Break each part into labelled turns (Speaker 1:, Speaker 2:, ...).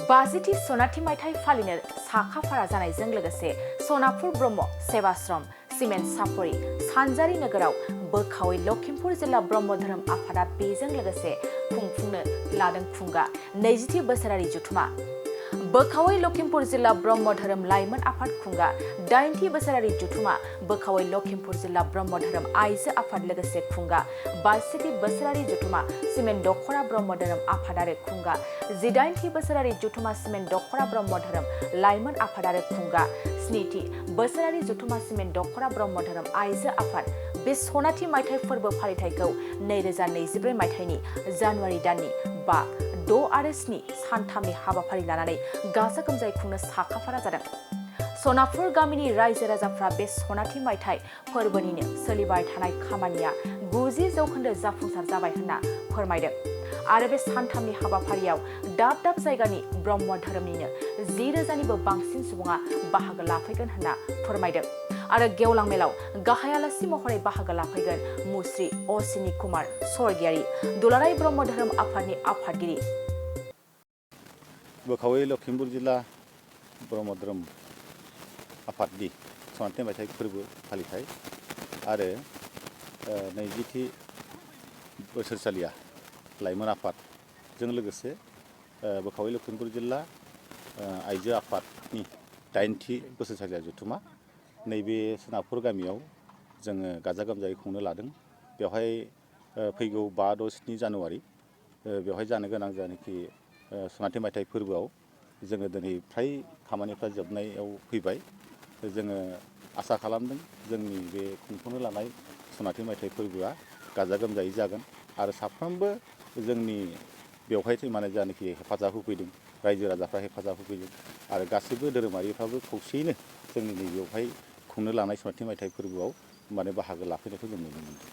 Speaker 1: बाजिथि सनाथि मायथाइ फालिनो साखाफारा जानायजों लोगोसे सनापुर ब्रह्म सेवाश्रम सिमेन्ट सापरि सानजारि नोगोराव बोखावै लखिमपुर जिल्ला ब्रह्म धोरोम आफादा बेजों लोगोसे खुंफुंनो लादों खुंगा 20थि बोसोरारि जथुमा बोखावै लखिमपुर जिल्ला ब्रह्म धोरोम लाइमोन आफाद खुंगा 8थि बोसोरारि जथुमा बोखावै लखिमपुर जिल्ला ब्रह्म धोरोम आइजो आफाद लोगोसे खुंगा 22थि बोसोरारि जथुमा सिमेन्ट दखरा ब्रह्म धोरोम आफाद आरो खुंगा 18थि बोसोरारि जथुमा सिमेन्ट दखरा ब्रह्म धोरोम लाइमोन आफाद आरो खुंगा 7थि बोसोरारि जथुमा सिमेन्ट दखरा ब्रह्म धोरोम आइजो आफाद बे सनाथि मायथाइ फोरबो फालिथायखौ 2024 मायथाइनि जानुवारि दाननि 5, 6 आरो 7 सानथामनि हाबाफारि लानानै गाजा गोमजायै खुंनो साखाफारा जादों। सनापुर गामिनि रायजो राजाफ्रा बे सनाथि मायथाइ फोरबोनिनो सोलिबाय थानाय खामानिया 90% जाफुंसार जाबाय होनना फोरमायदों आरो बे सानथामनि हाबाफारियाव दाब दाब जायगानि ब्रह्म धोरोमनिनो 10,000निबो बांसिन सुबुङा बाहागो लाफैगोन होनना फोरमायदों आरो गेवलां मेलाव गाहाय आलासि महरै बाहागो लाफैगोन मुस्रि असिनि कुमार स्वर्गियारि दुलाराय ब्रह्म धोरोम आफादनि आफादगिरि
Speaker 2: बोखावै लखिमपुर जिल्ला ब्रह्म धोरोम आफादनि सनाथि मायथाइ फोरबो फालिथाय आरो 20थि बोसोरसालिया लाइमोन आफादजों लोगोसे बोखावै लखिमपुर जिल्ला आइजो आफादनि 8थि बोसोरसालिया जथुमा नैबे सोनापुर गामियाव जोङो गाजा गोमजायै खुंनो लादों। बेवहाय फैगौ 5, 6, 7 जानुवारि बेवहाय जानो गोनां जानाखि सनाथि मायथाइ फोरबोआव जोङो दिनै फ्राय खामानिफ्रा जोबनायाव फैबाय। जोङो आसा खालामदों जोंनि बे खुंफुंनो लानाय सनाथि मायथाइ फोरबोआ गाजा गोमजायै जागोन आरो साफ्रोमबो जोंनि बेवहाय माने जानाखि हेफाजाब होफैदों रायजो राजाफ्रा हेफाजाब होफैदों आरो गासैबो धोरोमारिफ्राबो खौसेयैनो जोंनि नैबेयावहाय खुंनो लानाय सनाथि मायथाइ फोरबोआव माने बाहागो लाफैनायखौ जों नुनो मोनदों।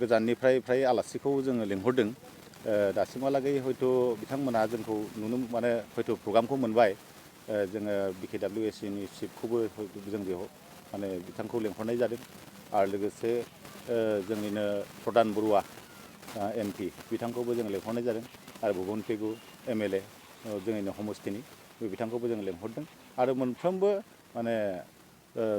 Speaker 2: गोजाननिफ्राय फ्राय आलासिखौ जोङो लेंहरदों। दासिमहालागै हयथ' बिथांमोना जोंखौ माने हयथ' प्रग्रामखौ मोनबाय। जोङो BKWSनि चिफखौबो जों बेयाव माने बिथांखौ लेंहरनाय जादों आरो लोगोसे जोंनिनो प्रधान बरुवा MP बिथांखौबो जों लेंहरनाय जादों आरो भुबन पेगु MLA जोंनिनो समस्तिनि बिथांखौबो जों लेंहरदों आरो मोनफ्रोमबो माने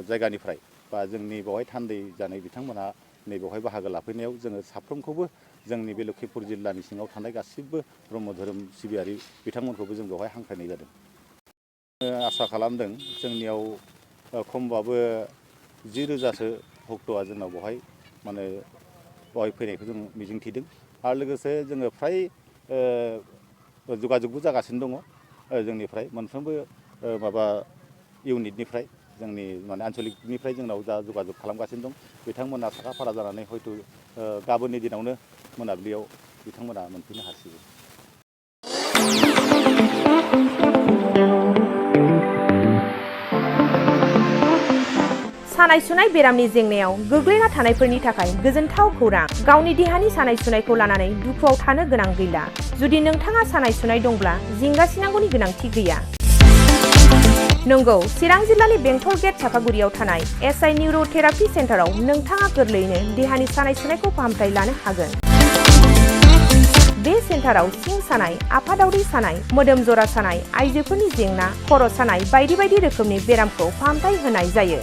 Speaker 2: जायगानिफ्राय बा जोंनि बेवहाय थान्दै जानाय बिथांमोना नैबेवहाय बाहागो लाफैनायाव जोङो साफ्रोमखौबो जोंनि बे लखिमपुर जिल्लानि सिङाव थानाय गासिबो ब्रह्म धोरोम सिबियारि बिथांमोनखौबो जों बेवहाय हांख्रायनाय जादों। आसा खालामदों जोंनियाव खमबाबो 10,000सो भक्तआ जोंनाव बेवहाय माने बेवहाय फैनायखौ जों मिजिंथिदों आरो लोगोसे जोङो फ्राय जगाजगबो जागासिनो दङ जोंनिफ्राय मोनफ्रोमबो माबा इउनिटनिफ्राय जोंनि माने आन्चलिकनिफ्राय जोंनाव दा जगाजग खालामगासिनो दं। बिथांमोना साखाफारा जानानै हयथ' गाबोननि दिनावनो मोनाबिलियाव बिथांमोना मोनफैनो हासिगौ।
Speaker 3: सानाय सुनाय बेरामनि जेंनायाव गोग्लैना थानायफोरनि थाखाय गोजोनथाव खौरां गावनि देहानि सानाय सुनायखौ लानानै दुखुआव थानो गोनां गैला। जुदि नोंथाङा सानाय सुनाय दंब्ला जिंगासिनांगौनि गोनांथि गैया। नंगौ, चिरां जिल्लानि बेंटल गेट चापागुरियाव थानाय SI निउर'थेरापि सेन्टाराव नोंथाङा गोरलैयैनो देहानि सानाय सुनायखौ फाहामथाय लानो हागोन। बे सेन्टाराव सिं सानाय, आफादावरि सानाय, मोदोम जरा सानाय, आइजोफोरनि जेंना, खर' सानाय बायदि बायदि रोखोमनि बेरामखौ फाहामथाय होनाय जायो।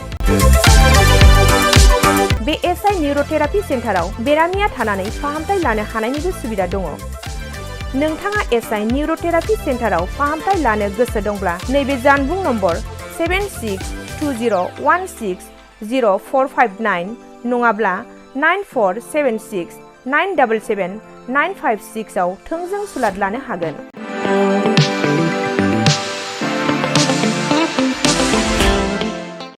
Speaker 3: बे SI निउर'थेरापि सेन्टाराव बेरामिया थानानै फाहामथाय लानो हानायनिबो सुबिदा दङ। नोंथाङा SI निउर'थेरापि सेन्टाराव फाहामथाय लानो गोसो दंब्ला नैबे जानबुं नम्बर 7620160459 नङाब्ला 9476977956 आव थोंजों सुलाद लानो हागोन।